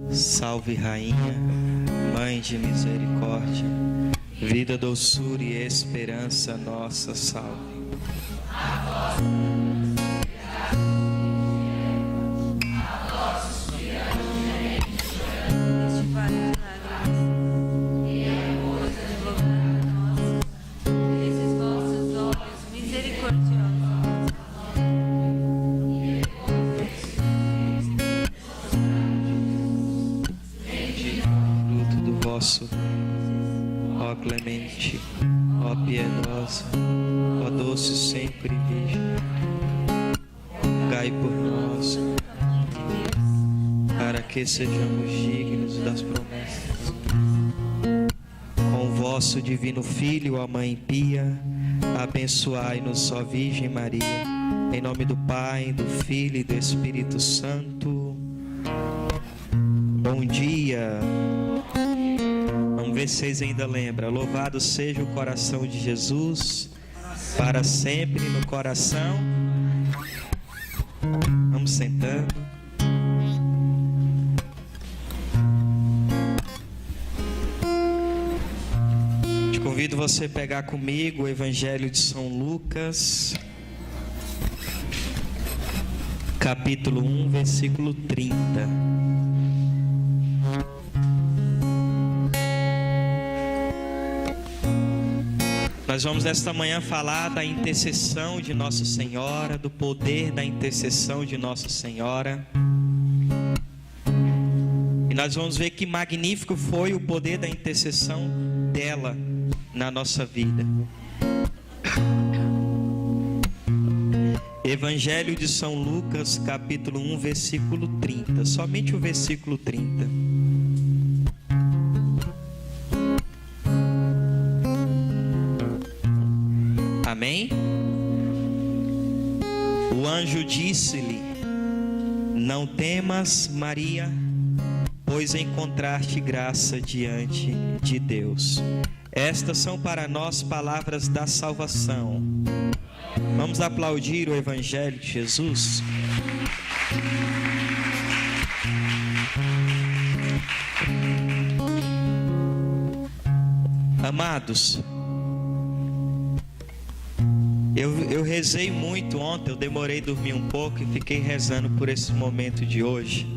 Salve Rainha, Mãe de misericórdia, vida, doçura e esperança nossa, salve. Ó clemente, ó piedosa, ó doce sempre Virgem, rogai por nós, para que sejamos dignos das promessas. Com o vosso divino Filho, a Mãe Pia, abençoai-nos, ó Virgem Maria, em nome do Pai, do Filho e do Espírito Santo. Bom dia. Vamos ver se vocês ainda lembram. Louvado seja o coração de Jesus, para sempre no coração. Vamos sentando. Te convido você a pegar comigo o Evangelho de São Lucas, capítulo 1, versículo 30. Nós vamos esta manhã falar da intercessão de Nossa Senhora, do poder da intercessão de Nossa Senhora. E nós vamos ver que magnífico foi o poder da intercessão dela na nossa vida. Evangelho de São Lucas, capítulo 1, versículo 30. Somente o versículo 30. Amém? O anjo disse-lhe: não temas, Maria, pois encontraste graça diante de Deus. Estas são para nós palavras da salvação. Vamos aplaudir o Evangelho de Jesus? Amados, eu rezei muito ontem, eu demorei a dormir um pouco e fiquei rezando por esse momento de hoje.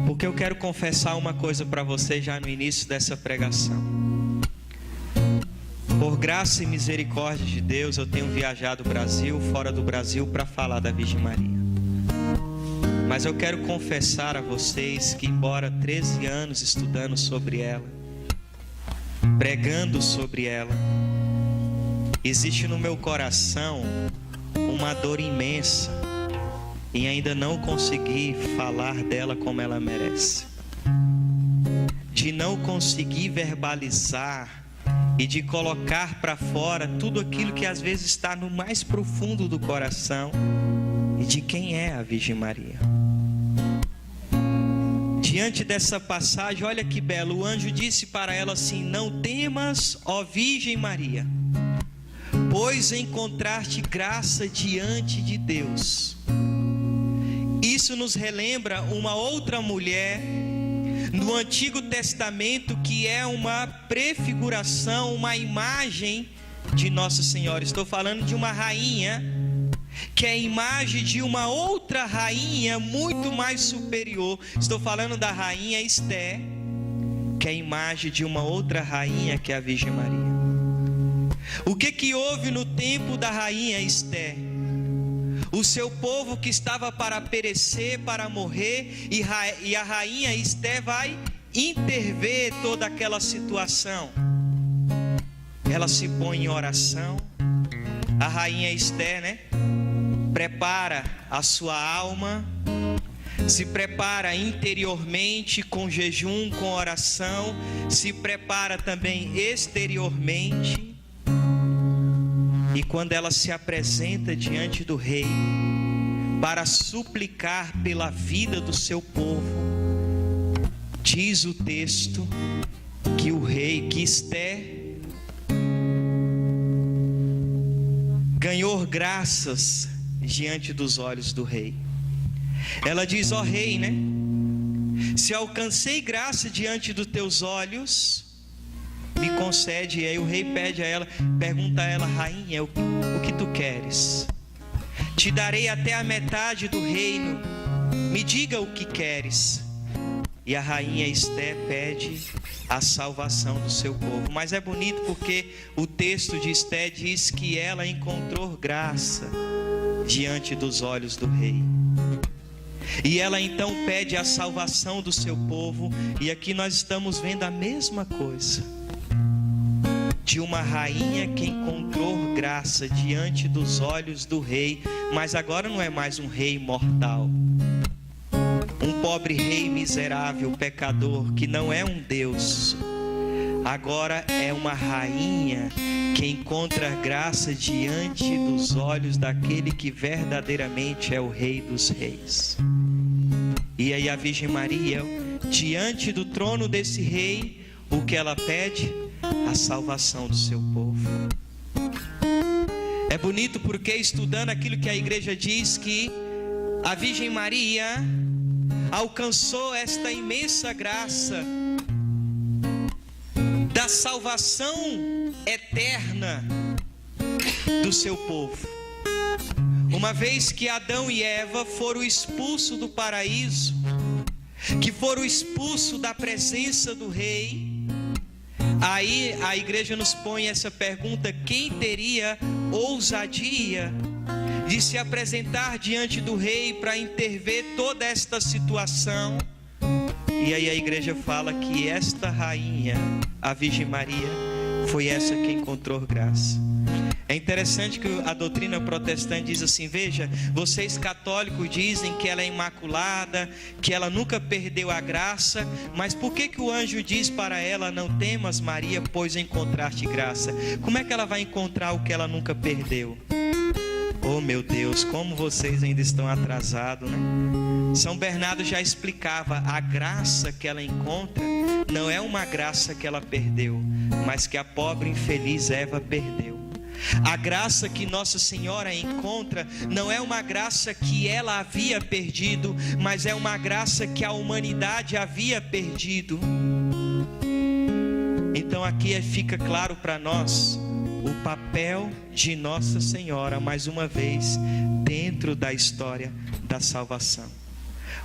Porque eu quero confessar uma coisa para vocês já no início dessa pregação. Por graça e misericórdia de Deus, eu tenho viajado o Brasil, fora do Brasil, para falar da Virgem Maria. Mas eu quero confessar a vocês que, embora 13 anos estudando sobre ela, pregando sobre ela, existe no meu coração uma dor imensa em ainda não conseguir falar dela como ela merece, de não conseguir verbalizar e de colocar para fora tudo aquilo que às vezes está no mais profundo do coração e de quem é a Virgem Maria. Diante dessa passagem, olha que belo, o anjo disse para ela assim: não temas, ó Virgem Maria, pois encontraste graça diante de Deus. Isso nos relembra uma outra mulher no Antigo Testamento que é uma prefiguração, uma imagem de Nossa Senhora. Estou falando de uma rainha que é a imagem de uma outra rainha muito mais superior. Estou falando da rainha Esther, que é a imagem de uma outra rainha que é a Virgem Maria. O que houve no tempo da rainha Esther? O seu povo que estava para perecer, para morrer, e a rainha Esther vai intervir toda aquela situação. Ela se põe em oração. A rainha Esther, prepara a sua alma, se prepara interiormente com jejum, com oração, se prepara também exteriormente. E quando ela se apresenta diante do rei para suplicar pela vida do seu povo, diz o texto que o rei, que Esther, ganhou graças diante dos olhos do rei. Ela diz: ó rei, Se alcancei graça diante dos teus olhos, me concede. E aí o rei pede a ela, pergunta a ela: rainha, o que tu queres? Te darei até a metade do reino, me diga o que queres. E a rainha Esté pede a salvação do seu povo. Mas é bonito porque o texto de Esté diz que ela encontrou graça diante dos olhos do rei. E ela então pede a salvação do seu povo. E aqui nós estamos vendo a mesma coisa, de uma rainha que encontrou graça diante dos olhos do rei. Mas agora não é mais um rei mortal, um pobre rei miserável, pecador, que não é um Deus. Agora é uma rainha que encontra graça diante dos olhos daquele que verdadeiramente é o Rei dos Reis. E aí a Virgem Maria, diante do trono desse rei, o que ela pede? A salvação do seu povo. É bonito porque, estudando aquilo que a igreja diz, que a Virgem Maria alcançou esta imensa graça da salvação eterna do seu povo. Uma vez que Adão e Eva foram expulsos do paraíso, que foram expulsos da presença do rei, aí a igreja nos põe essa pergunta: quem teria ousadia de se apresentar diante do rei para intervir toda esta situação? E aí a igreja fala que esta rainha, a Virgem Maria, foi essa que encontrou graça. É interessante que a doutrina protestante diz assim: veja, vocês católicos dizem que ela é imaculada, que ela nunca perdeu a graça, mas por que o anjo diz para ela: não temas, Maria, pois encontraste graça? Como é que ela vai encontrar o que ela nunca perdeu? Oh meu Deus, como vocês ainda estão atrasados, né? São Bernardo já explicava: a graça que ela encontra não é uma graça que ela perdeu, mas que a pobre infeliz Eva perdeu. A graça que Nossa Senhora encontra não é uma graça que ela havia perdido, mas é uma graça que a humanidade havia perdido. Então aqui fica claro para nós o papel de Nossa Senhora, mais uma vez, dentro da história da salvação.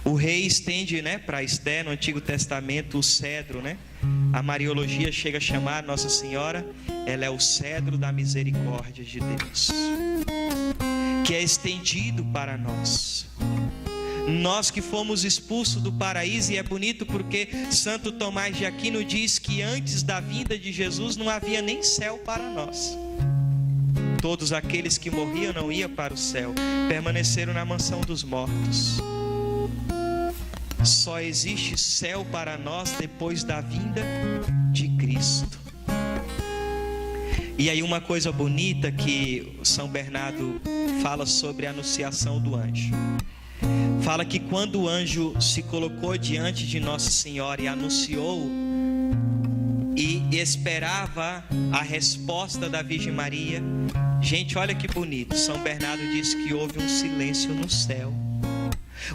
O rei estende, para Esté, no Antigo Testamento, o cedro, A Mariologia chega a chamar Nossa Senhora, ela é o cedro da misericórdia de Deus, que é estendido para nós. Nós que fomos expulsos do paraíso. E é bonito porque Santo Tomás de Aquino diz que antes da vinda de Jesus não havia nem céu para nós. Todos aqueles que morriam não iam para o céu, permaneceram na mansão dos mortos. Só existe céu para nós depois da vinda de Cristo. E aí uma coisa bonita que São Bernardo fala sobre a anunciação do anjo. Fala que quando o anjo se colocou diante de Nossa Senhora e anunciou e esperava a resposta da Virgem Maria, gente, olha que bonito. São Bernardo diz que houve um silêncio no céu.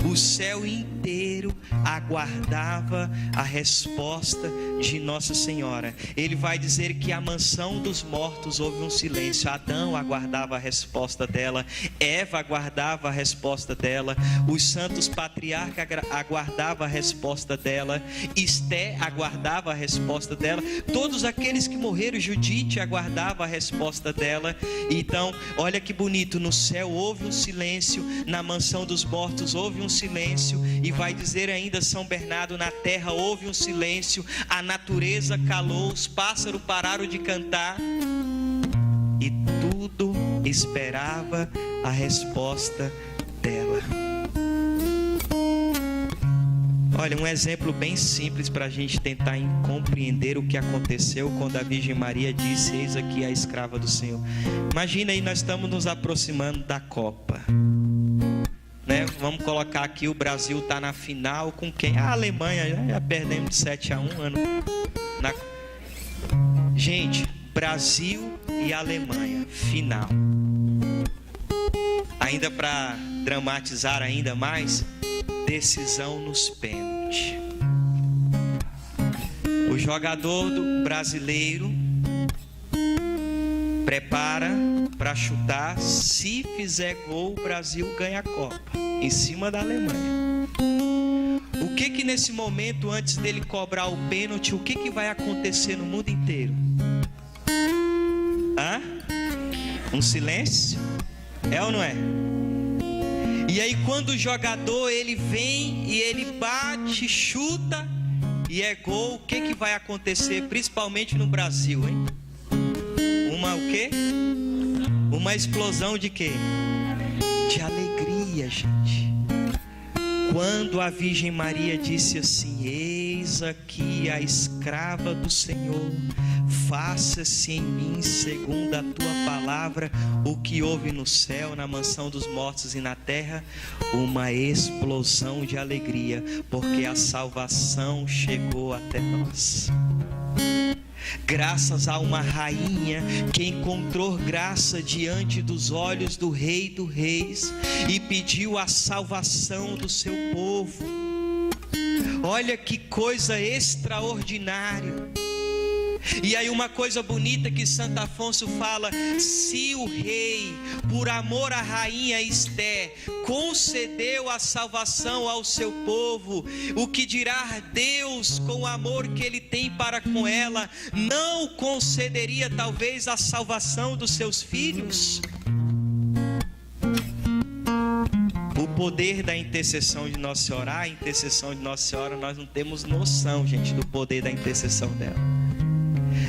O céu inteiro aguardava a resposta de Nossa Senhora. Ele vai dizer que a mansão dos mortos houve um silêncio. Adão aguardava a resposta dela, Eva aguardava a resposta dela, os santos patriarcas aguardavam a resposta dela, Esté aguardava a resposta dela, todos aqueles que morreram, Judite aguardava a resposta dela. Então, olha que bonito, no céu houve um silêncio, na mansão dos mortos houve um silêncio. E vai dizer ainda São Bernardo: na terra houve um silêncio, a natureza calou, os pássaros pararam de cantar e tudo esperava a resposta dela. Olha, um exemplo bem simples para a gente tentar compreender o que aconteceu quando a Virgem Maria disse: eis aqui a escrava do Senhor. Imagina aí, nós estamos nos aproximando da Copa, Vamos colocar aqui, o Brasil está na final com quem? A Alemanha, já perdemos de 7-1 Gente, Brasil e Alemanha, final. Ainda para dramatizar ainda mais, decisão nos pênaltis. O jogador brasileiro prepara para chutar. Se fizer gol, o Brasil ganha a Copa em cima da Alemanha. O que nesse momento, antes dele cobrar o pênalti, o que vai acontecer no mundo inteiro? Um silêncio? É ou não é? E aí quando o jogador ele vem e ele bate, chuta e é gol, o que vai acontecer, principalmente no Brasil, hein? Uma o quê? Uma explosão de quê? De alegria, gente. Quando a Virgem Maria disse assim: eis aqui a escrava do Senhor, faça-se em mim segundo a tua palavra. O que houve no céu, na mansão dos mortos e na terra? Uma explosão de alegria, porque a salvação chegou até nós. Graças a uma rainha que encontrou graça diante dos olhos do Rei dos Reis e pediu a salvação do seu povo. Olha que coisa extraordinária. E aí uma coisa bonita que Santo Afonso fala: se o rei, por amor à rainha Esther, concedeu a salvação ao seu povo, o que dirá Deus, com o amor que ele tem para com ela, não concederia talvez a salvação dos seus filhos? O poder da intercessão de Nossa Senhora, a intercessão de Nossa Senhora, nós não temos noção, gente, do poder da intercessão dela.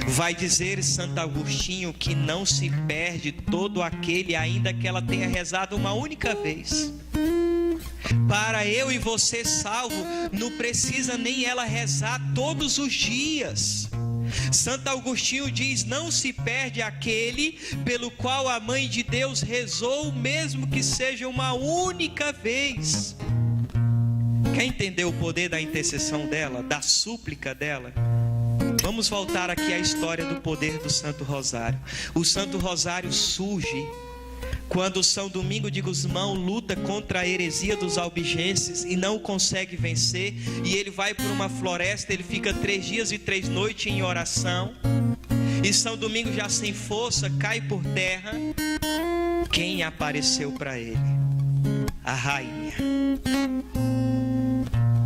Vai dizer Santo Agostinho que não se perde todo aquele, ainda que ela tenha rezado uma única vez. Para eu e você salvo, não precisa nem ela rezar todos os dias. Santo Agostinho diz: não se perde aquele pelo qual a Mãe de Deus rezou, mesmo que seja uma única vez. Quer entender o poder da intercessão dela, da súplica dela? Vamos voltar aqui à história do poder do Santo Rosário. O Santo Rosário surge quando São Domingos de Gusmão luta contra a heresia dos albigenses e não consegue vencer, e ele vai por uma floresta, ele fica 3 dias e 3 noites em oração, e São Domingos, já sem força, cai por terra. Quem apareceu para ele? A rainha.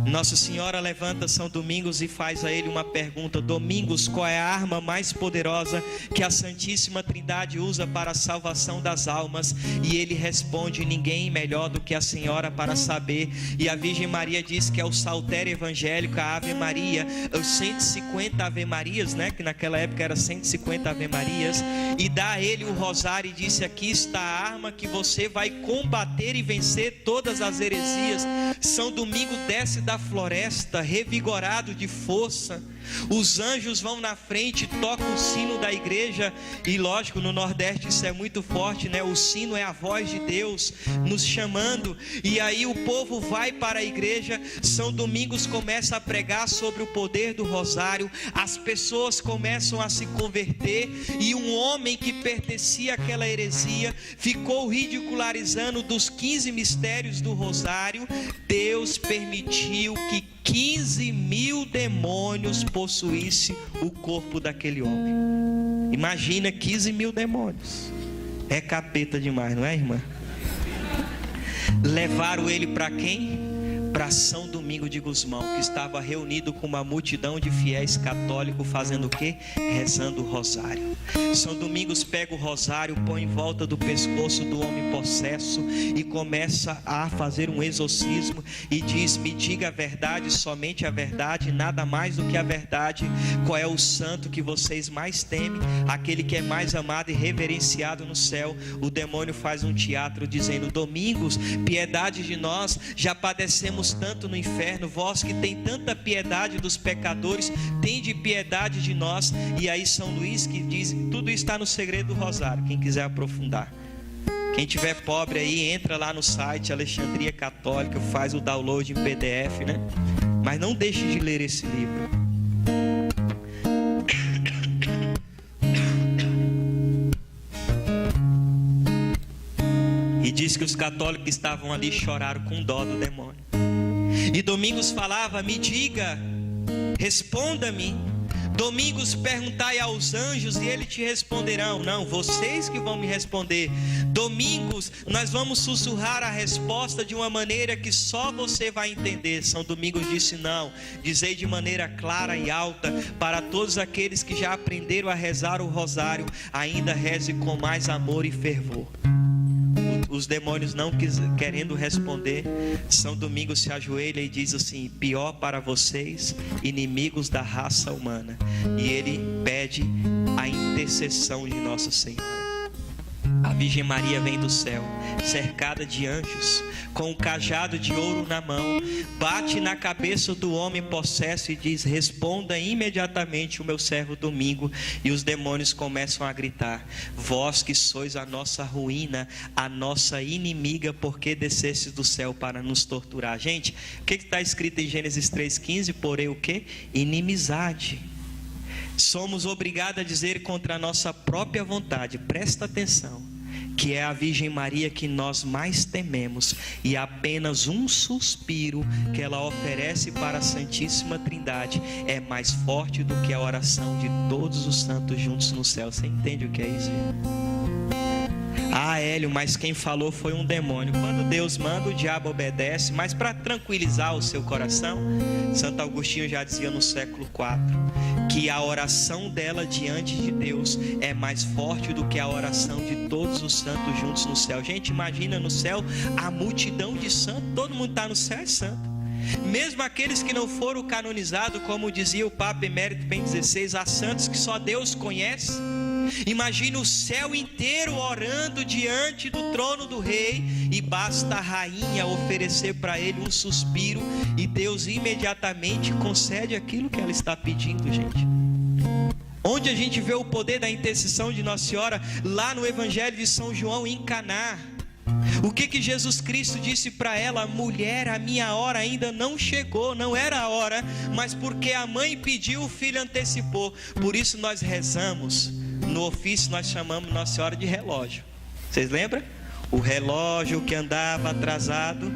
Nossa Senhora levanta São Domingos e faz a ele uma pergunta: Domingos, qual é a arma mais poderosa que a Santíssima Trindade usa para a salvação das almas? E ele responde: ninguém melhor do que a Senhora para saber. E a Virgem Maria diz que é o saltério evangélico, a Ave Maria, os 150 Ave Marias, né? Que naquela época era 150 Ave Marias, e dá a ele o rosário e disse: aqui está a arma que você vai combater e vencer todas as heresias. São Domingos desce da floresta revigorado de força. Os anjos vão na frente, tocam o sino da igreja. E lógico, no Nordeste isso é muito forte, né? O sino é a voz de Deus nos chamando. E aí o povo vai para a igreja. São Domingos começa a pregar sobre o poder do rosário. As pessoas começam a se converter. E um homem que pertencia àquela heresia ficou ridicularizando dos 15 mistérios do rosário. Deus permitiu que 15.000 demônios possuísse o corpo daquele homem. Imagina 15.000 demônios. É capeta demais, não é, irmã? Levaram ele para quem? Para São Domingos de Gusmão, que estava reunido com uma multidão de fiéis católicos, fazendo o quê? Rezando o rosário. São Domingos pega o rosário, põe em volta do pescoço do homem possesso e começa a fazer um exorcismo e diz: me diga a verdade, somente a verdade, nada mais do que a verdade. Qual é o santo que vocês mais temem? Aquele que é mais amado e reverenciado no céu. O demônio faz um teatro dizendo: Domingos, piedade de nós, já padecemos tanto no inferno, vós que tem tanta piedade dos pecadores, tende piedade de nós. E aí São Luís que diz: tudo está no segredo do rosário. Quem quiser aprofundar, quem tiver pobre aí, entra lá no site Alexandria Católica, faz o download em PDF, né? Mas não deixe de ler esse livro. E diz que os católicos que estavam ali choraram com dó do demônio. E Domingos falava: me diga, responda-me, Domingos, perguntai aos anjos e eles te responderão. Não, vocês que vão me responder. Domingos, nós vamos sussurrar a resposta de uma maneira que só você vai entender. São Domingos disse não, dizei de maneira clara e alta, para todos aqueles que já aprenderam a rezar o rosário, ainda reze com mais amor e fervor. Os demônios não querendo responder, São Domingos se ajoelha e diz assim: pior para vocês, inimigos da raça humana. E ele pede a intercessão de Nossa Senhora. A Virgem Maria vem do céu, cercada de anjos, com um cajado de ouro na mão, bate na cabeça do homem possesso e diz: responda imediatamente o meu servo Domingo. E os demônios começam a gritar: vós que sois a nossa ruína, a nossa inimiga, porque descestes do céu para nos torturar. Gente, o que está escrito em Gênesis 3,15? Porém o que? Inimizade. Somos obrigados a dizer contra a nossa própria vontade. Presta atenção, que é a Virgem Maria que nós mais tememos, e apenas um suspiro que ela oferece para a Santíssima Trindade é mais forte do que a oração de todos os santos juntos no céu. Você entende o que é isso? Ah, Hélio, mas quem falou foi um demônio. Quando Deus manda, o diabo obedece. Mas para tranquilizar o seu coração, Santo Agostinho já dizia no século IV que a oração dela diante de Deus é mais forte do que a oração de todos os santos juntos no céu. Gente, imagina no céu a multidão de santos. Todo mundo está no céu é santo. Mesmo aqueles que não foram canonizados, como dizia o Papa Emérito Bento XVI, há santos que só Deus conhece. Imagina o céu inteiro orando diante do trono do rei, e basta a rainha oferecer para ele um suspiro e Deus imediatamente concede aquilo que ela está pedindo, gente. Onde a gente vê o poder da intercessão de Nossa Senhora? Lá no Evangelho de São João, em Caná. O que Jesus Cristo disse para ela? Mulher, a minha hora ainda não chegou. Não era a hora, mas porque a mãe pediu, o filho antecipou. Por isso nós rezamos. No ofício nós chamamos Nossa Senhora de relógio. Vocês lembram? O relógio que andava atrasado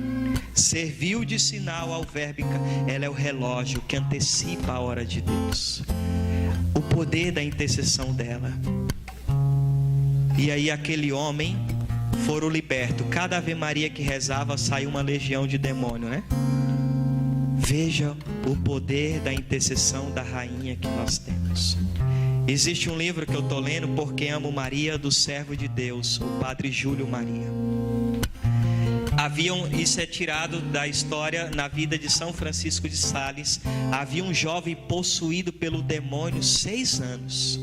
serviu de sinal ao verbo. Ela é o relógio que antecipa a hora de Deus. O poder da intercessão dela. E aí aquele homem foram libertos. Cada Ave Maria que rezava saiu uma legião de demônio, né? Veja o poder da intercessão da rainha que nós temos. Existe um livro que eu estou lendo, Porque Amo Maria, do servo de Deus, o Padre Júlio Maria. Isso é tirado da história na vida de São Francisco de Sales. Havia um jovem possuído pelo demônio 6 anos.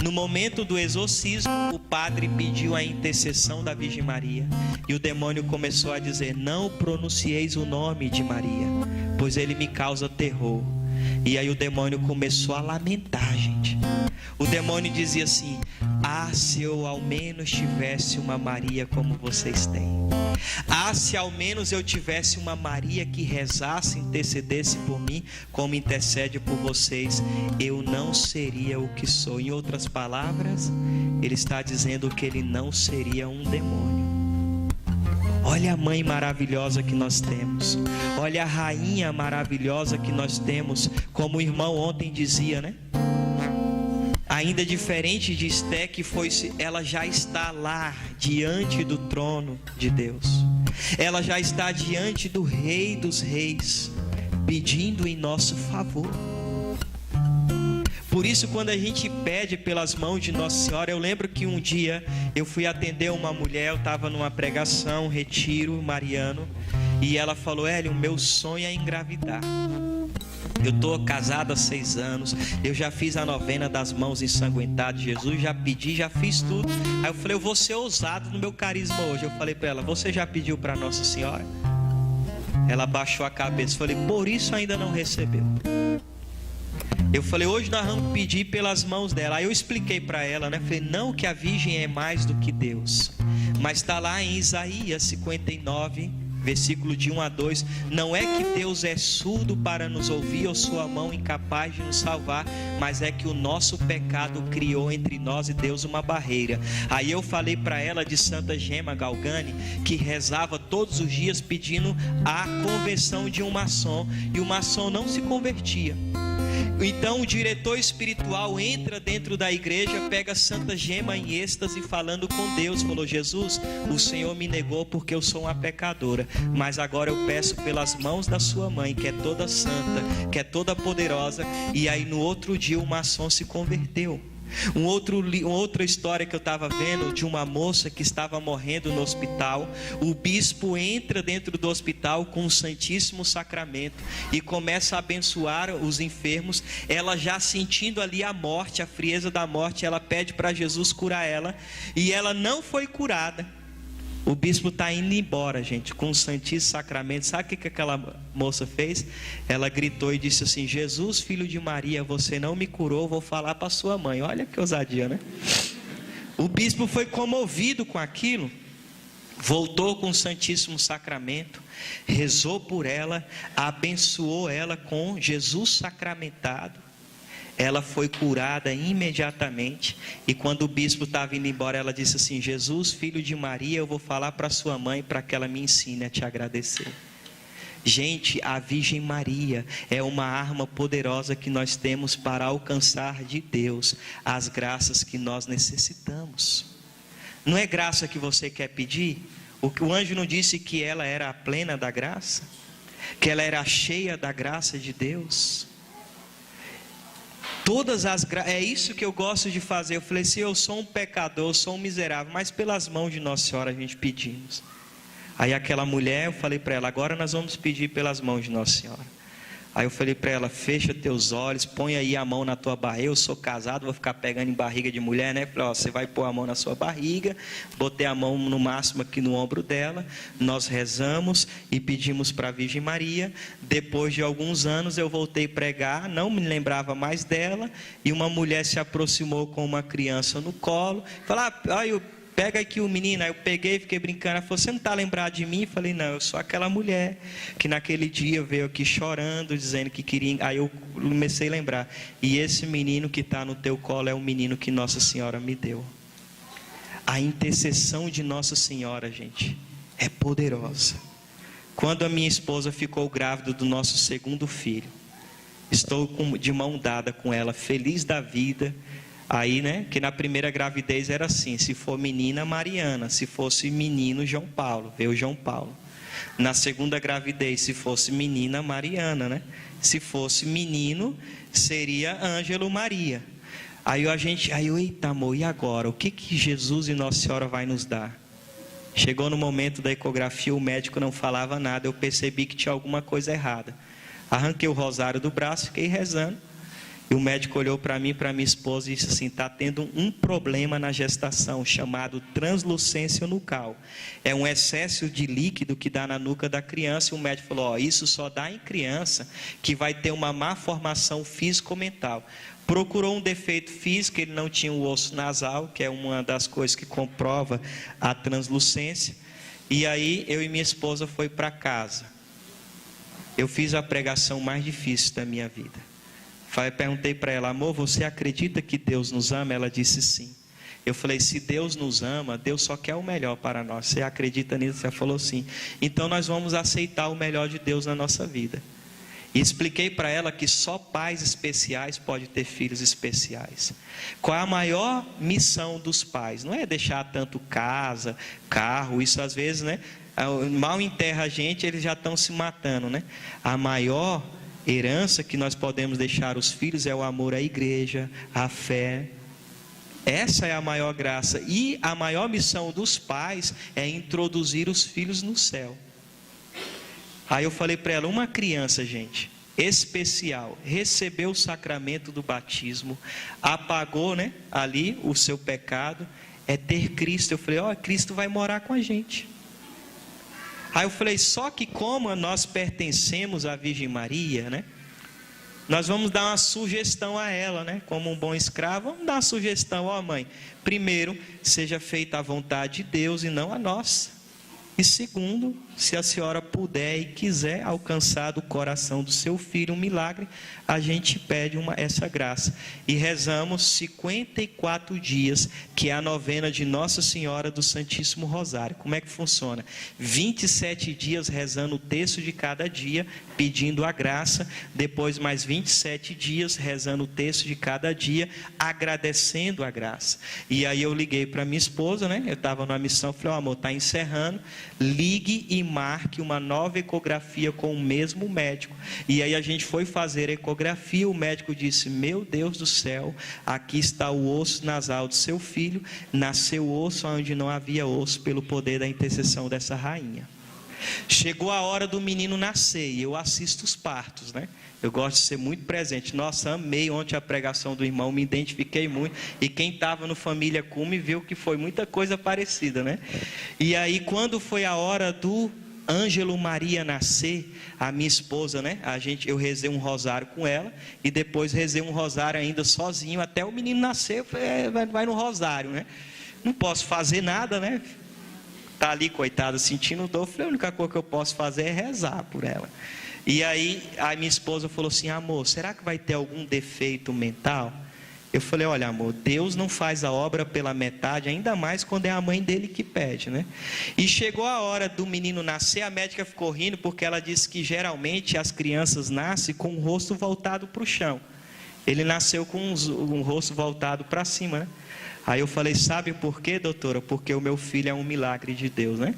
No momento do exorcismo, o padre pediu a intercessão da Virgem Maria. E o demônio começou a dizer: não pronuncieis o nome de Maria, pois ele me causa terror. E aí o demônio começou a lamentar, gente. O demônio dizia assim: ah, se eu ao menos tivesse uma Maria como vocês têm. Ah, se ao menos eu tivesse uma Maria que rezasse, intercedesse por mim, como intercede por vocês, eu não seria o que sou. Em outras palavras, ele está dizendo que ele não seria um demônio. Olha a mãe maravilhosa que nós temos. Olha a rainha maravilhosa que nós temos. Como o irmão ontem dizia, né? Ainda diferente de Esté, que ela já está lá diante do trono de Deus. Ela já está diante do Rei dos Reis, pedindo em nosso favor. Por isso, quando a gente pede pelas mãos de Nossa Senhora, eu lembro que um dia eu fui atender uma mulher, eu estava numa pregação, um retiro mariano, e ela falou: Hélio, o meu sonho é engravidar. Eu estou casado há 6 anos, eu já fiz a novena das mãos ensanguentadas de Jesus, já pedi, já fiz tudo. Aí eu falei: eu vou ser ousado no meu carisma hoje. Eu falei para ela: você já pediu para Nossa Senhora? Ela baixou a cabeça. Falei: por isso ainda não recebeu. Eu falei: hoje nós vamos pedir pelas mãos dela. Aí eu expliquei para ela, né? Falei: não que a Virgem é mais do que Deus, mas está lá em Isaías 59, versículo de 1 a 2. Não é que Deus é surdo para nos ouvir, ou sua mão incapaz de nos salvar, mas é que o nosso pecado criou entre nós e Deus uma barreira. Aí eu falei para ela de Santa Gema Galgani, que rezava todos os dias pedindo a conversão de um maçom, e o maçom não se convertia. Então o diretor espiritual entra dentro da igreja, pega Santa Gema em êxtase, falando com Deus, falou: Jesus, o Senhor me negou porque eu sou uma pecadora, mas agora eu peço pelas mãos da sua mãe, que é toda santa, que é toda poderosa. E aí no outro dia o maçom se converteu. Outra história que eu estava vendo, de uma moça que estava morrendo no hospital. O bispo entra dentro do hospital com o Santíssimo Sacramento e começa a abençoar os enfermos. Ela já sentindo ali a morte, a frieza da morte, ela pede para Jesus curar ela, e ela não foi curada. O bispo está indo embora, gente, com o Santíssimo Sacramento. Sabe o que aquela moça fez? Ela gritou e disse assim: Jesus, filho de Maria, você não me curou, vou falar para sua mãe. Olha que ousadia, né? O bispo foi comovido com aquilo, voltou com o Santíssimo Sacramento, rezou por ela, abençoou ela com Jesus sacramentado. Ela foi curada imediatamente. E quando o bispo estava indo embora, ela disse assim: Jesus, filho de Maria, eu vou falar para sua mãe para que ela me ensine a te agradecer. Gente, a Virgem Maria é uma arma poderosa que nós temos para alcançar de Deus as graças que nós necessitamos. Não é graça que você quer pedir? O anjo não disse que ela era a plena da graça? Que ela era cheia da graça de Deus? É isso que eu gosto de fazer. Eu falei assim: eu sou um pecador, eu sou um miserável, mas pelas mãos de Nossa Senhora a gente pedimos. Aí aquela mulher, eu falei para ela: agora nós vamos pedir pelas mãos de Nossa Senhora. Aí eu falei para ela: fecha teus olhos, põe aí a mão na tua barriga. Eu sou casado, vou ficar pegando em barriga de mulher, né? Falei: ó, você vai pôr a mão na sua barriga. Botei a mão no máximo aqui no ombro dela. Nós rezamos e pedimos para a Virgem Maria. Depois de alguns anos eu voltei a pregar, não me lembrava mais dela, e uma mulher se aproximou com uma criança no colo. Falou: pega aqui o menino. Aí eu peguei e fiquei brincando. Ela falou: você não está lembrado de mim? Eu falei: não, eu sou aquela mulher que naquele dia veio aqui chorando, dizendo que queria. Aí eu comecei a lembrar: e esse menino que está no teu colo é o menino que Nossa Senhora me deu. A intercessão de Nossa Senhora, gente, é poderosa. Quando a minha esposa ficou grávida do nosso segundo filho, estou de mão dada com ela, feliz da vida. Aí, né, que na primeira gravidez era assim: se for menina, Mariana; se fosse menino, João Paulo. Veio João Paulo. Na segunda gravidez, se fosse menina, Mariana, né? Se fosse menino, seria Ângelo Maria. Aí eu, eita amor, e agora? O que Jesus e Nossa Senhora vai nos dar? Chegou no momento da ecografia, o médico não falava nada. Eu percebi que tinha alguma coisa errada. Arranquei o rosário do braço, fiquei rezando. E o médico olhou para mim e para minha esposa e disse assim: está tendo um problema na gestação chamado translucência nucal. É um excesso de líquido que dá na nuca da criança. E o médico falou: ó, isso só dá em criança que vai ter uma má formação físico-mental. Procurou um defeito físico, ele não tinha o osso nasal, que é uma das coisas que comprova a translucência. E aí eu e minha esposa foi para casa. Eu fiz a pregação mais difícil da minha vida. Perguntei para ela: amor, você acredita que Deus nos ama? Ela disse sim. Eu falei: se Deus nos ama, Deus só quer o melhor para nós. Você acredita nisso? Ela falou sim. Então nós vamos aceitar o melhor de Deus na nossa vida. E expliquei para ela que só pais especiais podem ter filhos especiais. Qual é a maior missão dos pais? Não é deixar tanto casa, carro, isso às vezes, né? Mal enterra a gente, eles já estão se matando, né? A maior herança que nós podemos deixar os filhos é o amor à igreja, à fé. Essa é a maior graça. E a maior missão dos pais é introduzir os filhos no céu. Aí eu falei para ela: uma criança, gente, especial, recebeu o sacramento do batismo, apagou, né, ali o seu pecado, é ter Cristo. Eu falei: ó, Cristo vai morar com a gente. Aí eu falei: só que como nós pertencemos à Virgem Maria, né? Nós vamos dar uma sugestão a ela, né? Como um bom escravo, vamos dar uma sugestão: ó mãe, primeiro, seja feita a vontade de Deus e não a nossa. E segundo, se a senhora puder e quiser alcançar do coração do seu filho um milagre, a gente pede essa graça. E rezamos 54 dias, que é a novena de Nossa Senhora do Santíssimo Rosário. Como é que funciona? 27 dias rezando o terço de cada dia, pedindo a graça. Depois mais 27 dias rezando o terço de cada dia, agradecendo a graça. E aí eu liguei para minha esposa, né? Eu estava numa missão, falei, amor, está encerrando. Ligue e marque uma nova ecografia com o mesmo médico. E aí a gente foi fazer a ecografia, o médico disse, meu Deus do céu, aqui está o osso nasal do seu filho, nasceu osso onde não havia osso, pelo poder da intercessão dessa rainha. Chegou a hora do menino nascer, e eu assisto os partos, né? Eu gosto de ser muito presente. Nossa, amei ontem a pregação do irmão, me identifiquei muito. E quem estava no Família Cume viu que foi muita coisa parecida, né? E aí, quando foi a hora do Ângelo Maria nascer, a minha esposa, né? Eu rezei um rosário com ela, e depois rezei um rosário ainda sozinho, até o menino nascer. Eu falei, vai no rosário, né? Não posso fazer nada, né? Está ali, coitada, sentindo dor. Eu falei, a única coisa que eu posso fazer é rezar por ela. E aí, a minha esposa falou assim, amor, será que vai ter algum defeito mental? Eu falei, olha amor, Deus não faz a obra pela metade, ainda mais quando é a mãe dele que pede, né? E chegou a hora do menino nascer, a médica ficou rindo, porque ela disse que geralmente as crianças nascem com o rosto voltado para o chão. Ele nasceu com um rosto voltado para cima, né? Aí eu falei, sabe por quê, doutora? Porque o meu filho é um milagre de Deus, né?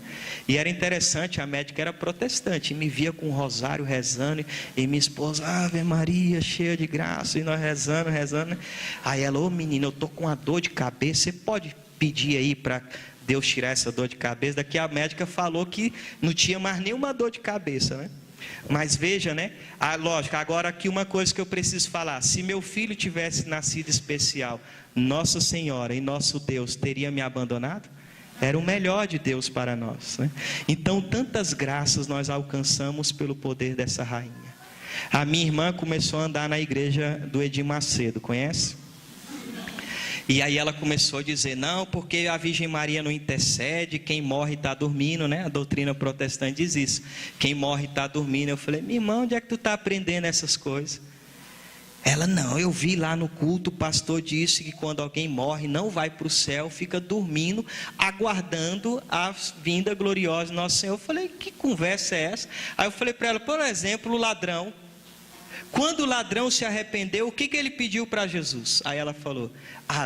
E era interessante, a médica era protestante, e me via com um rosário rezando, e minha esposa, Ave Maria, cheia de graça, e nós rezando, né? Aí ela, menina, eu tô com uma dor de cabeça, você pode pedir aí para Deus tirar essa dor de cabeça? Daqui a médica falou que não tinha mais nenhuma dor de cabeça, né? Mas veja, né? Lógico, agora aqui uma coisa que eu preciso falar, se meu filho tivesse nascido especial, Nossa Senhora e nosso Deus teria me abandonado? Era o melhor de Deus para nós, né? Então tantas graças nós alcançamos pelo poder dessa rainha. A minha irmã começou a andar na igreja do Edir Macedo, conhece? E aí ela começou a dizer, não, porque a Virgem Maria não intercede, quem morre está dormindo, né? A doutrina protestante diz isso, quem morre está dormindo. Eu falei, minha irmã, onde é que tu está aprendendo essas coisas? Ela, não, eu vi lá no culto, o pastor disse que quando alguém morre, não vai para o céu, fica dormindo, aguardando a vinda gloriosa de Nosso Senhor. Eu falei, que conversa é essa? Aí eu falei para ela, por exemplo, o ladrão. Quando o ladrão se arrependeu, o que ele pediu para Jesus? Aí ela falou,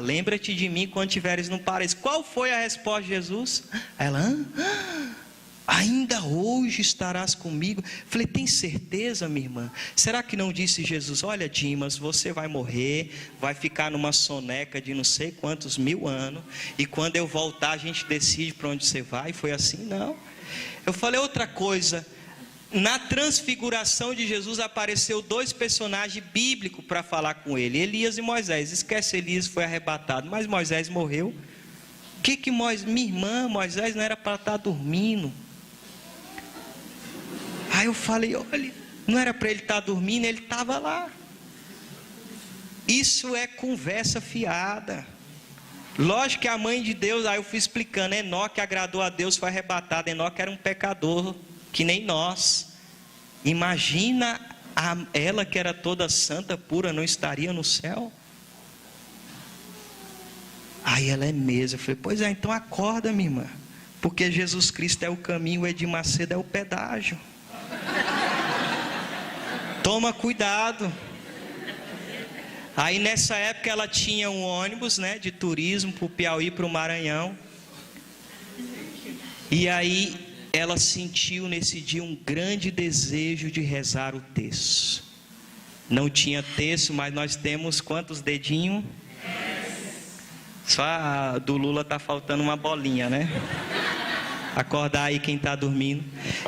lembra-te de mim quando estiveres no paraíso. Qual foi a resposta de Jesus? Aí ela, ainda hoje estarás comigo? Falei, tem certeza, minha irmã? Será que não disse Jesus, olha Dimas, você vai morrer, vai ficar numa soneca de não sei quantos 1000 anos, e quando eu voltar a gente decide para onde você vai? Foi assim? Não. Eu falei outra coisa, na transfiguração de Jesus apareceu 2 personagens bíblicos para falar com ele, Elias e Moisés. Esquece, Elias foi arrebatado, mas Moisés morreu. Minha irmã, Moisés não era para estar dormindo. Aí eu falei, olha, não era para ele estar dormindo, ele estava lá. Isso é conversa fiada. Lógico que a mãe de Deus, aí eu fui explicando, Enoque agradou a Deus, foi arrebatado. Enoque era um pecador, que nem nós. Imagina ela que era toda santa, pura, não estaria no céu? Aí ela é mesmo. Eu falei, pois é, então acorda, minha irmã, porque Jesus Cristo é o caminho, o Edir Macedo é o pedágio. Toma cuidado. Aí nessa época ela tinha um ônibus, né, de turismo para o Piauí, para o Maranhão. E aí ela sentiu nesse dia um grande desejo de rezar o terço. Não tinha terço, mas nós temos quantos dedinhos? Só a do Lula está faltando uma bolinha, né? Acordar aí quem está dormindo.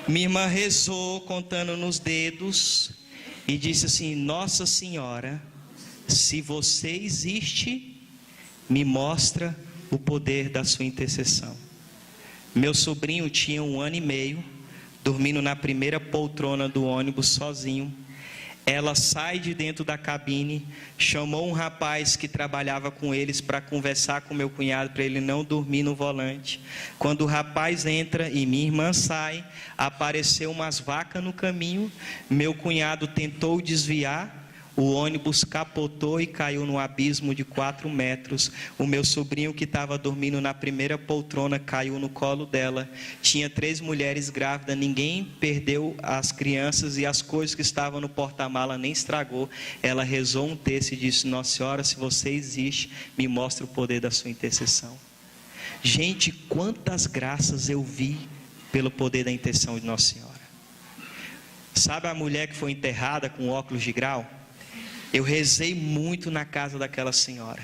Minha irmã rezou contando nos dedos e disse assim, Nossa Senhora, se você existe, me mostra o poder da sua intercessão. Meu sobrinho tinha 1 ano e meio, dormindo na primeira poltrona do ônibus sozinho. Ela sai de dentro da cabine, chamou um rapaz que trabalhava com eles para conversar com meu cunhado, para ele não dormir no volante. Quando o rapaz entra e minha irmã sai, apareceu umas vacas no caminho. Meu cunhado tentou desviar, o ônibus capotou e caiu no abismo de 4 metros. O meu sobrinho, que estava dormindo na primeira poltrona, caiu no colo dela. Tinha 3 mulheres grávidas, ninguém perdeu as crianças e as coisas que estavam no porta-mala nem estragou. Ela rezou um texto e disse: Nossa Senhora, se você existe, me mostra o poder da sua intercessão. Gente, quantas graças eu vi pelo poder da intercessão de Nossa Senhora. Sabe a mulher que foi enterrada com óculos de grau? Eu rezei muito na casa daquela senhora,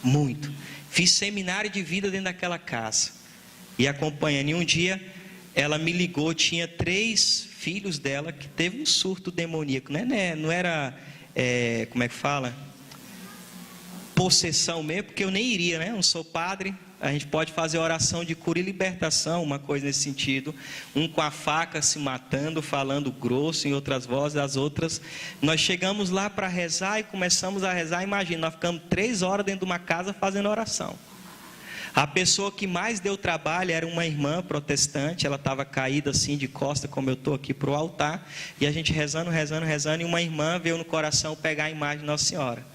muito. Fiz seminário de vida dentro daquela casa e acompanhando. E um dia ela me ligou, tinha 3 filhos dela que teve um surto demoníaco, não era como é que fala? Possessão mesmo, porque eu nem iria, né? Eu não sou padre. A gente pode fazer oração de cura e libertação, uma coisa nesse sentido. Um com a faca se matando, falando grosso em outras vozes, as outras. Nós chegamos lá para rezar e começamos a rezar. Imagina, nós ficamos 3 horas dentro de uma casa fazendo oração. A pessoa que mais deu trabalho era uma irmã protestante. Ela estava caída assim de costa, como eu estou aqui para o altar. E a gente rezando. E uma irmã veio no coração pegar a imagem de Nossa Senhora.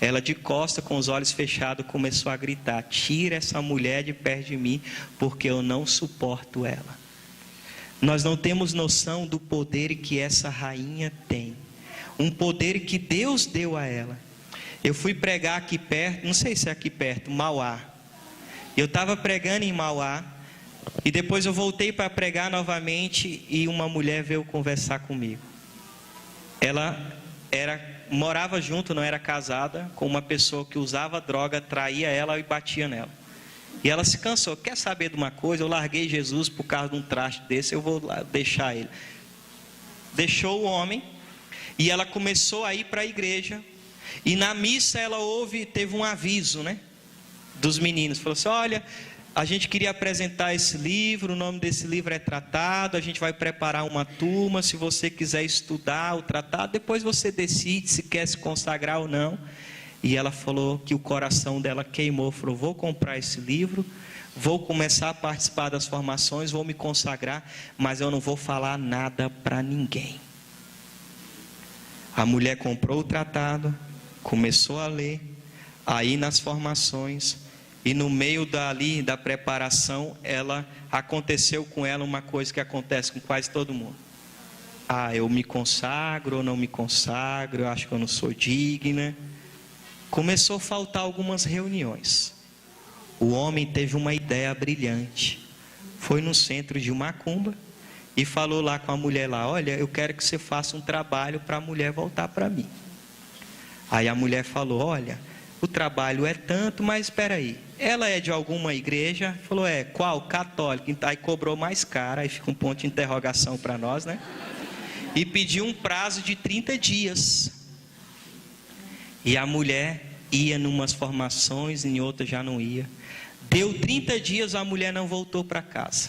Ela de costa, com os olhos fechados, começou a gritar: tira essa mulher de perto de mim, porque eu não suporto ela. Nós não temos noção do poder que essa rainha tem. Um poder que Deus deu a ela. Eu fui pregar aqui perto, não sei se é aqui perto, Mauá. Eu estava pregando em Mauá, e depois eu voltei para pregar novamente, e uma mulher veio conversar comigo. Ela morava junto, não era casada, com uma pessoa que usava droga, traía ela e batia nela. E ela se cansou: quer saber de uma coisa? Eu larguei Jesus por causa de um traste desse, eu vou lá deixar ele. Deixou o homem, e ela começou a ir para a igreja, e na missa ela teve um aviso, né, dos meninos. Falou assim: olha, a gente queria apresentar esse livro, o nome desse livro é Tratado, a gente vai preparar uma turma, se você quiser estudar o tratado, depois você decide se quer se consagrar ou não. E ela falou que o coração dela queimou, falou: vou comprar esse livro, vou começar a participar das formações, vou me consagrar, mas eu não vou falar nada para ninguém. A mulher comprou o tratado, começou a ler, aí nas formações. E no meio da preparação, aconteceu com ela uma coisa que acontece com quase todo mundo. Eu me consagro ou não me consagro, eu acho que eu não sou digna. Começou a faltar algumas reuniões. O homem teve uma ideia brilhante. Foi no centro de macumba e falou lá com a mulher lá: olha, eu quero que você faça um trabalho para a mulher voltar para mim. Aí a mulher falou: olha, o trabalho é tanto, mas espera aí, ela é de alguma igreja? Falou: qual? Católica. Aí cobrou mais caro, aí fica um ponto de interrogação para nós, né? E pediu um prazo de 30 dias. E a mulher ia em umas formações, em outras já não ia. Deu 30 dias, a mulher não voltou para casa.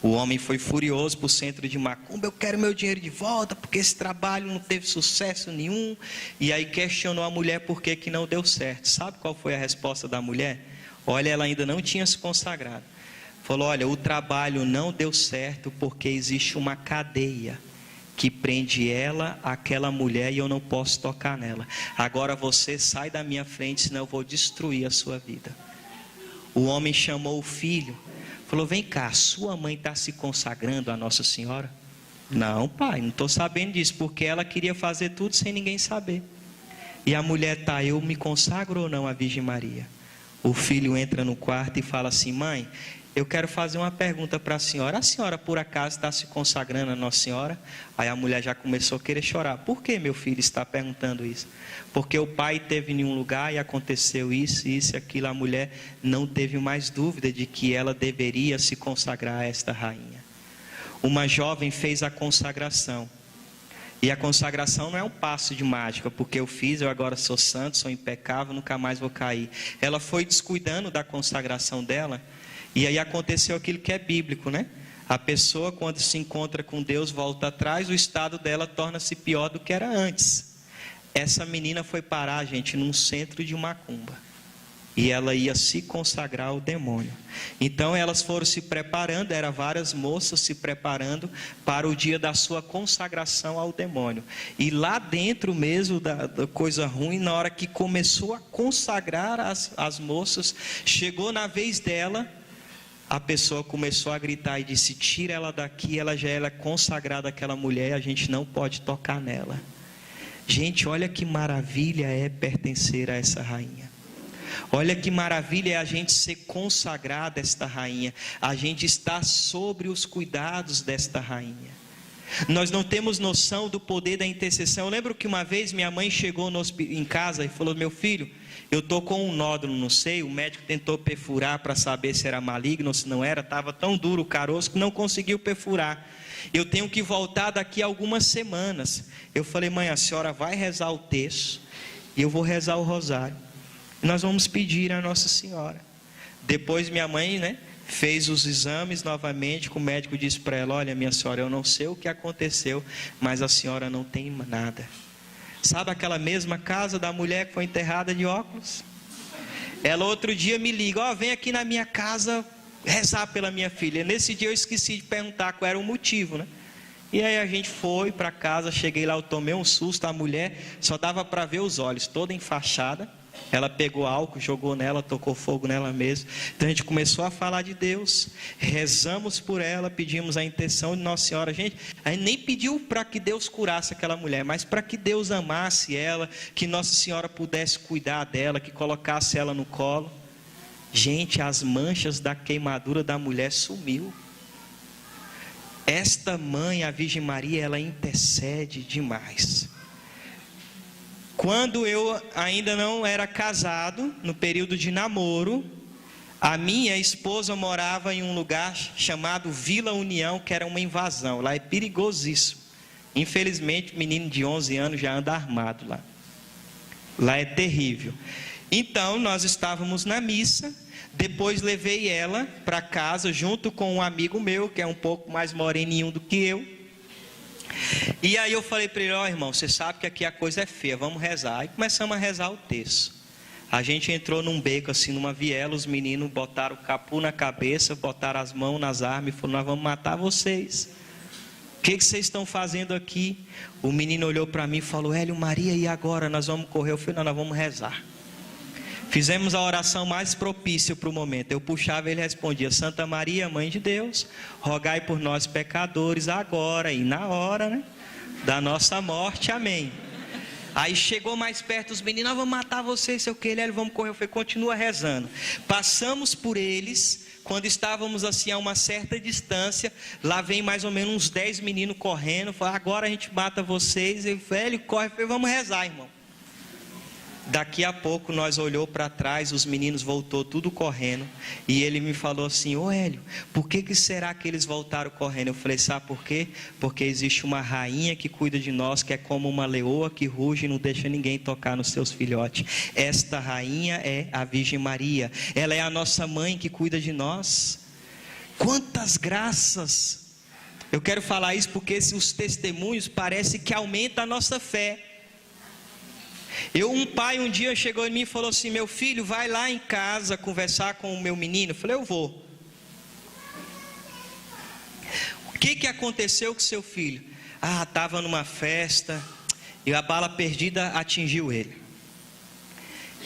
O homem foi furioso para o centro de macumba: eu quero meu dinheiro de volta, porque esse trabalho não teve sucesso nenhum. E aí questionou a mulher por que não deu certo. Sabe qual foi a resposta da mulher? Olha, ela ainda não tinha se consagrado. Falou: olha, o trabalho não deu certo porque existe uma cadeia que prende ela, aquela mulher, e eu não posso tocar nela. Agora você sai da minha frente, senão eu vou destruir a sua vida. O homem chamou o filho, falou: vem cá, sua mãe está se consagrando a Nossa Senhora? Não, pai, não estou sabendo disso, porque ela queria fazer tudo sem ninguém saber. E a mulher: eu me consagro ou não à Virgem Maria? O filho entra no quarto e fala assim: mãe, eu quero fazer uma pergunta para a senhora por acaso está se consagrando a Nossa Senhora? Aí a mulher já começou a querer chorar. Por que meu filho está perguntando isso? Porque o pai esteve em um lugar e aconteceu isso e aquilo. A mulher não teve mais dúvida de que ela deveria se consagrar a esta rainha. Uma jovem fez a consagração. E a consagração não é um passo de mágica, porque eu fiz, eu agora sou santo, sou impecável, nunca mais vou cair. Ela foi descuidando da consagração dela. E aí aconteceu aquilo que é bíblico, né? A pessoa, quando se encontra com Deus, volta atrás, o estado dela torna-se pior do que era antes. Essa menina foi parar, gente, num centro de macumba. E ela ia se consagrar ao demônio. Então elas foram se preparando, eram várias moças se preparando para o dia da sua consagração ao demônio. E lá dentro mesmo da coisa ruim, na hora que começou a consagrar as moças, chegou na vez dela, a pessoa começou a gritar e disse: tira ela daqui, ela já é consagrada, aquela mulher, a gente não pode tocar nela. Gente, olha que maravilha é pertencer a essa rainha. Olha que maravilha é a gente ser consagrado a esta rainha. A gente está sobre os cuidados desta rainha. Nós não temos noção do poder da intercessão. Eu lembro que uma vez minha mãe chegou em casa e falou: meu filho, eu estou com um nódulo no seio. O médico tentou perfurar para saber se era maligno ou se não era. Estava tão duro o caroço que não conseguiu perfurar. Eu tenho que voltar daqui a algumas semanas. Eu falei: mãe, a senhora vai rezar o terço e eu vou rezar o rosário. Nós vamos pedir a Nossa Senhora. Depois minha mãe, fez os exames novamente. O médico disse para ela: olha, minha senhora, eu não sei o que aconteceu, mas a senhora não tem nada. Sabe aquela mesma casa da mulher que foi enterrada de óculos? Ela outro dia me liga: vem aqui na minha casa rezar pela minha filha. Nesse dia eu esqueci de perguntar qual era o motivo, E aí a gente foi para casa, cheguei lá, eu tomei um susto. A mulher só dava para ver os olhos, toda enfaixada. Ela pegou álcool, jogou nela, tocou fogo nela mesmo. Então a gente começou a falar de Deus, rezamos por ela, pedimos a intenção de Nossa Senhora. Gente, a gente nem pediu para que Deus curasse aquela mulher, mas para que Deus amasse ela, que Nossa Senhora pudesse cuidar dela, que colocasse ela no colo. Gente, as manchas da queimadura da mulher sumiu. Esta mãe, a Virgem Maria, ela intercede demais. Quando eu ainda não era casado, no período de namoro, a minha esposa morava em um lugar chamado Vila União, que era uma invasão. Lá é perigosíssimo. Infelizmente, o menino de 11 anos já anda armado lá. Lá é terrível. Então, nós estávamos na missa. Depois levei ela para casa, junto com um amigo meu, que é um pouco mais moreninho do que eu. E aí eu falei para ele: irmão, você sabe que aqui a coisa é feia, vamos rezar. Aí começamos a rezar o terço. A gente entrou num beco assim, numa viela. Os meninos botaram o capu na cabeça, botaram as mãos nas armas e falaram: nós vamos matar vocês. O que vocês estão fazendo aqui? O menino olhou para mim e falou: Hélio, Maria, e agora? Nós vamos correr? Eu falei: não, nós vamos rezar. Fizemos a oração mais propícia para o momento. Eu puxava e ele respondia: Santa Maria, Mãe de Deus, rogai por nós pecadores, agora e na hora da nossa morte, amém. Aí chegou mais perto os meninos: nós vamos matar vocês, sei o que, Hélio, vamos correr. Eu falei: continua rezando. Passamos por eles, quando estávamos assim a uma certa distância, lá vem mais ou menos uns 10 meninos correndo. Falei: agora a gente mata vocês. Eu falei: Hélio, corre. Eu falei: vamos rezar, irmão. Daqui a pouco nós olhou para trás, os meninos voltou tudo correndo. E ele me falou assim: ô Hélio, por que será que eles voltaram correndo? Eu falei: sabe por quê? Porque existe uma rainha que cuida de nós, que é como uma leoa que ruge e não deixa ninguém tocar nos seus filhotes. Esta rainha é a Virgem Maria. Ela é a nossa mãe que cuida de nós. Quantas graças! Eu quero falar isso porque os testemunhos parece que aumentam a nossa fé. Um pai um dia chegou em mim e falou assim: meu filho, vai lá em casa conversar com o meu menino. Eu falei: eu vou. O que aconteceu com seu filho? Estava numa festa e a bala perdida atingiu ele.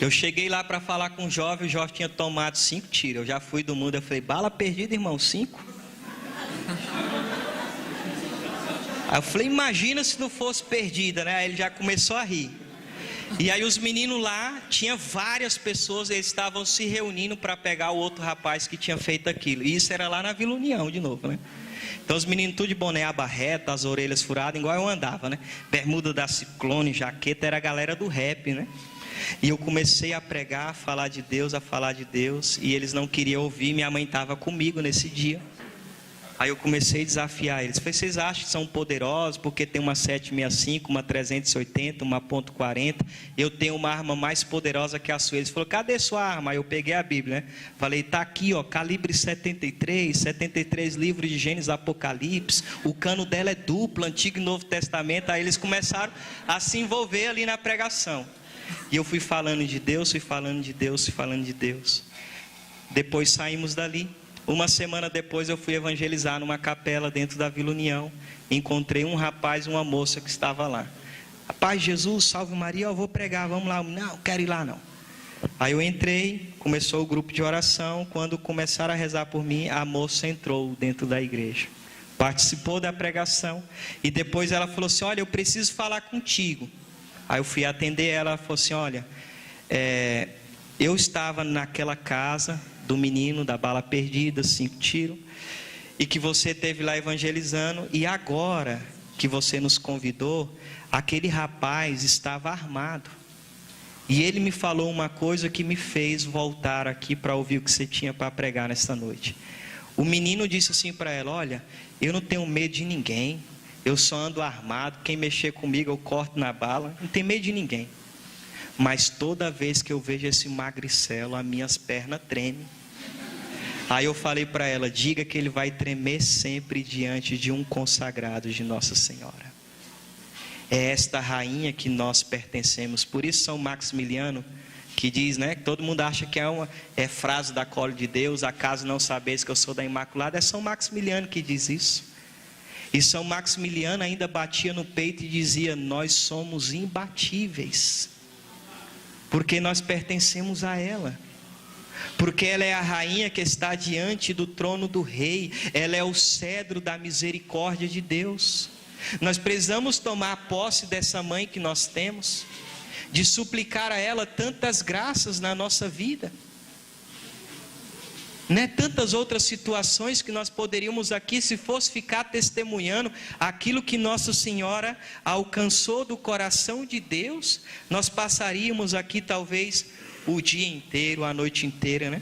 Eu cheguei lá para falar com o jovem tinha tomado 5 tiros. Eu já fui do mundo, eu falei: bala perdida, irmão, 5? Aí eu falei: imagina se não fosse perdida, Aí ele já começou a rir. E aí os meninos lá, tinha várias pessoas, eles estavam se reunindo para pegar o outro rapaz que tinha feito aquilo. E isso era lá na Vila União de novo, Então os meninos tudo de boné, aba reta, as orelhas furadas, igual eu andava, Bermuda da Ciclone, jaqueta, era a galera do rap, E eu comecei a pregar, a falar de Deus, e eles não queriam ouvir. Minha mãe estava comigo nesse dia. Aí eu comecei a desafiar eles. Falei, vocês acham que são poderosos porque tem uma 765, uma 380, uma .40? Eu tenho uma arma mais poderosa que a sua. Eles falaram, cadê sua arma? Aí eu peguei a Bíblia, né? Falei, tá aqui, ó, calibre 73 livros de Gênesis, Apocalipse. O cano dela é duplo, Antigo e Novo Testamento. Aí eles começaram a se envolver ali na pregação. E eu fui falando de Deus, fui falando de Deus, fui falando de Deus. Depois saímos dali. Uma semana depois eu fui evangelizar numa capela dentro da Vila União. Encontrei um rapaz e uma moça que estava lá. Paz de Jesus, salve Maria, eu vou pregar, vamos lá. Não, quero ir lá não. Aí eu entrei, começou o grupo de oração. Quando começaram a rezar por mim, a moça entrou dentro da igreja. Participou da pregação. E depois ela falou assim, olha, eu preciso falar contigo. Aí eu fui atender ela, ela falou assim, olha, eu estava naquela casa do menino da bala perdida, 5 tiros, e que você esteve lá evangelizando, e agora que você nos convidou, aquele rapaz estava armado, e ele me falou uma coisa que me fez voltar aqui para ouvir o que você tinha para pregar nesta noite. O menino disse assim para ela, olha, eu não tenho medo de ninguém, eu só ando armado, quem mexer comigo eu corto na bala, não tenho medo de ninguém. Mas toda vez que eu vejo esse magricelo, as minhas pernas tremem. Aí eu falei para ela, diga que ele vai tremer sempre diante de um consagrado de Nossa Senhora. É esta rainha que nós pertencemos. Por isso São Maximiliano, que diz, né, que todo mundo acha que é frase da cólera de Deus, acaso não sabeis que eu sou da Imaculada, é São Maximiliano que diz isso. E São Maximiliano ainda batia no peito e dizia, nós somos imbatíveis, porque nós pertencemos a ela. Porque ela é a rainha que está diante do trono do rei. Ela é o cedro da misericórdia de Deus. Nós precisamos tomar posse dessa mãe que nós temos, de suplicar a ela tantas graças na nossa vida, né? Tantas outras situações que nós poderíamos aqui, se fosse ficar testemunhando aquilo que Nossa Senhora alcançou do coração de Deus, nós passaríamos aqui talvez o dia inteiro, a noite inteira, né?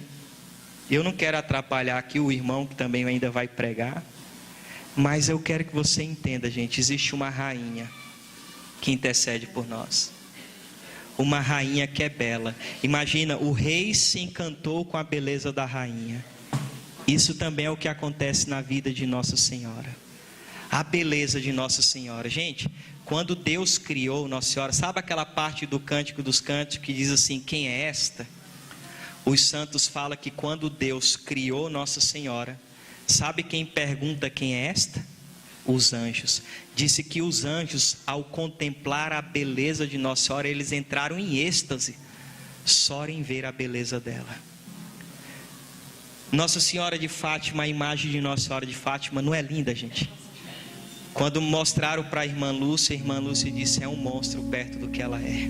Eu não quero atrapalhar aqui o irmão que também ainda vai pregar, mas eu quero que você entenda, gente, existe uma rainha que intercede por nós. Uma rainha que é bela. Imagina, o rei se encantou com a beleza da rainha. Isso também é o que acontece na vida de Nossa Senhora. A beleza de Nossa Senhora. Gente, quando Deus criou Nossa Senhora, sabe aquela parte do Cântico dos Cânticos que diz assim, quem é esta? Os santos falam que quando Deus criou Nossa Senhora, sabe quem pergunta quem é esta? Os anjos. Disse que os anjos, ao contemplar a beleza de Nossa Senhora, eles entraram em êxtase, só em ver a beleza dela. Nossa Senhora de Fátima, a imagem de Nossa Senhora de Fátima não é linda, gente? Quando mostraram para a irmã Lúcia disse, é um monstro perto do que ela é.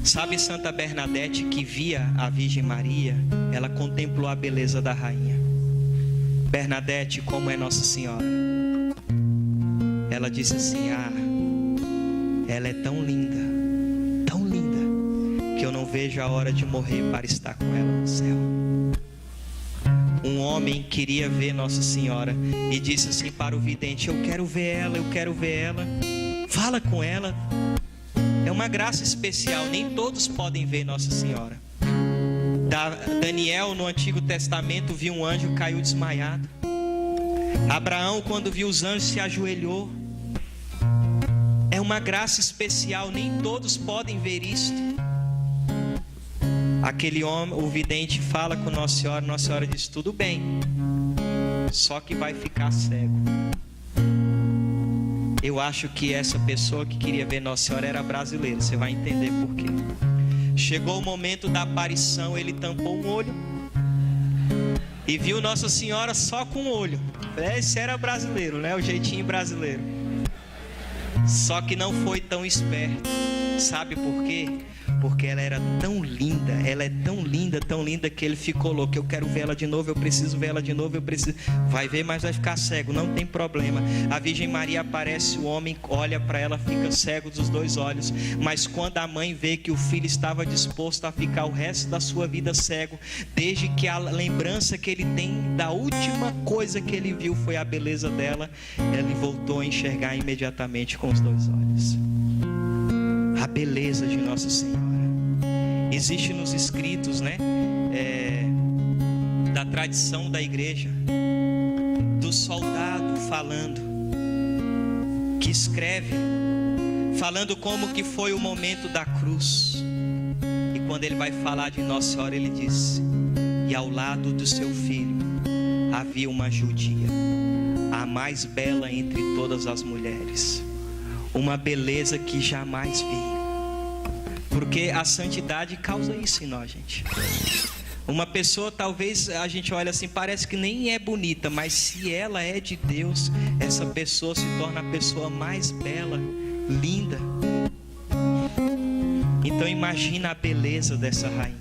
Sabe Santa Bernadette, que via a Virgem Maria, ela contemplou a beleza da rainha. Bernadette, como é Nossa Senhora? Ela disse assim, ela é tão linda, que eu não vejo a hora de morrer para estar com ela no céu. Um homem queria ver Nossa Senhora e disse assim para o vidente, eu quero ver ela, fala com ela. É uma graça especial, nem todos podem ver Nossa Senhora. Daniel no Antigo Testamento viu um anjo, caiu desmaiado. Abraão, quando viu os anjos, se ajoelhou. É uma graça especial, nem todos podem ver isto. Aquele homem, o vidente, fala com Nossa Senhora diz, tudo bem, só que vai ficar cego. Eu acho que essa pessoa que queria ver Nossa Senhora era brasileira, você vai entender por quê. Chegou o momento da aparição, ele tampou um olho e viu Nossa Senhora só com um olho. Esse era brasileiro, né? O jeitinho brasileiro. Só que não foi tão esperto. Sabe por quê? Porque ela era tão linda, ela é tão linda que ele ficou louco. Eu quero ver ela de novo, eu preciso ver ela de novo, eu preciso. Vai ver, mas vai ficar cego, não tem problema. A Virgem Maria aparece, o homem olha para ela, fica cego dos dois olhos. Mas quando a mãe vê que o filho estava disposto a ficar o resto da sua vida cego, desde que a lembrança que ele tem da última coisa que ele viu foi a beleza dela, ele voltou a enxergar imediatamente com os dois olhos. A beleza de Nossa Senhora. Existe nos escritos, da tradição da igreja, do soldado falando, que escreve, falando como que foi o momento da cruz. E quando ele vai falar de Nossa Senhora, ele diz: e ao lado do seu filho havia uma judia, a mais bela entre todas as mulheres, uma beleza que jamais vi. Porque a santidade causa isso em nós, gente. Uma pessoa, talvez a gente olha assim, parece que nem é bonita, mas se ela é de Deus, essa pessoa se torna a pessoa mais bela, linda. Então imagina a beleza dessa rainha.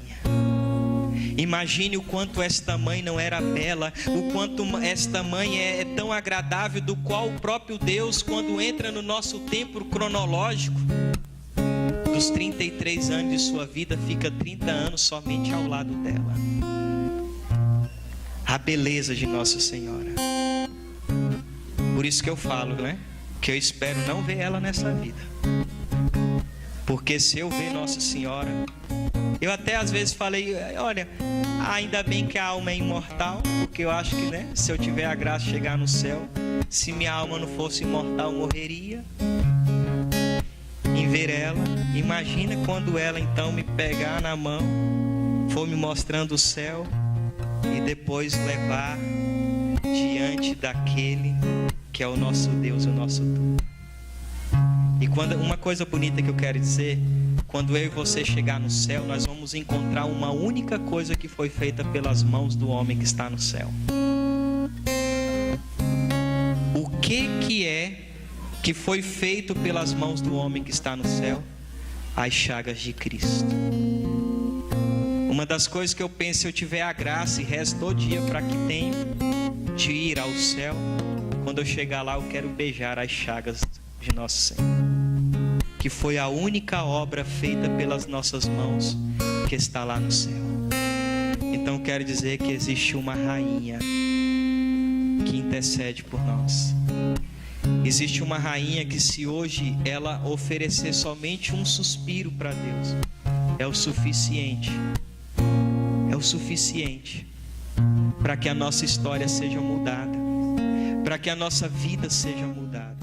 Imagine o quanto esta mãe não era bela, o quanto esta mãe é tão agradável, do qual o próprio Deus, quando entra no nosso tempo cronológico, dos 33 anos de sua vida, fica 30 anos somente ao lado dela. A beleza de Nossa Senhora. Por isso que eu falo, que eu espero não ver ela nessa vida. Porque se eu ver Nossa Senhora, eu até às vezes falei, olha, ainda bem que a alma é imortal, porque eu acho que, se eu tiver a graça de chegar no céu, se minha alma não fosse imortal, eu morreria em ver ela. Imagina quando ela então me pegar na mão, for me mostrando o céu e depois levar diante daquele que é o nosso Deus, o nosso tudo. E uma coisa bonita que eu quero dizer, quando eu e você chegar no céu, nós vamos encontrar uma única coisa que foi feita pelas mãos do homem que está no céu. O que é que foi feito pelas mãos do homem que está no céu? As chagas de Cristo. Uma das coisas que eu penso, se eu tiver a graça e resto todo dia para que tenho de ir ao céu, quando eu chegar lá eu quero beijar as chagas de Nosso Senhor, que foi a única obra feita pelas nossas mãos que está lá no céu. Então quero dizer que existe uma rainha que intercede por nós. Existe uma rainha que, se hoje ela oferecer somente um suspiro para Deus, é o suficiente. É o suficiente para que a nossa história seja mudada, para que a nossa vida seja mudada.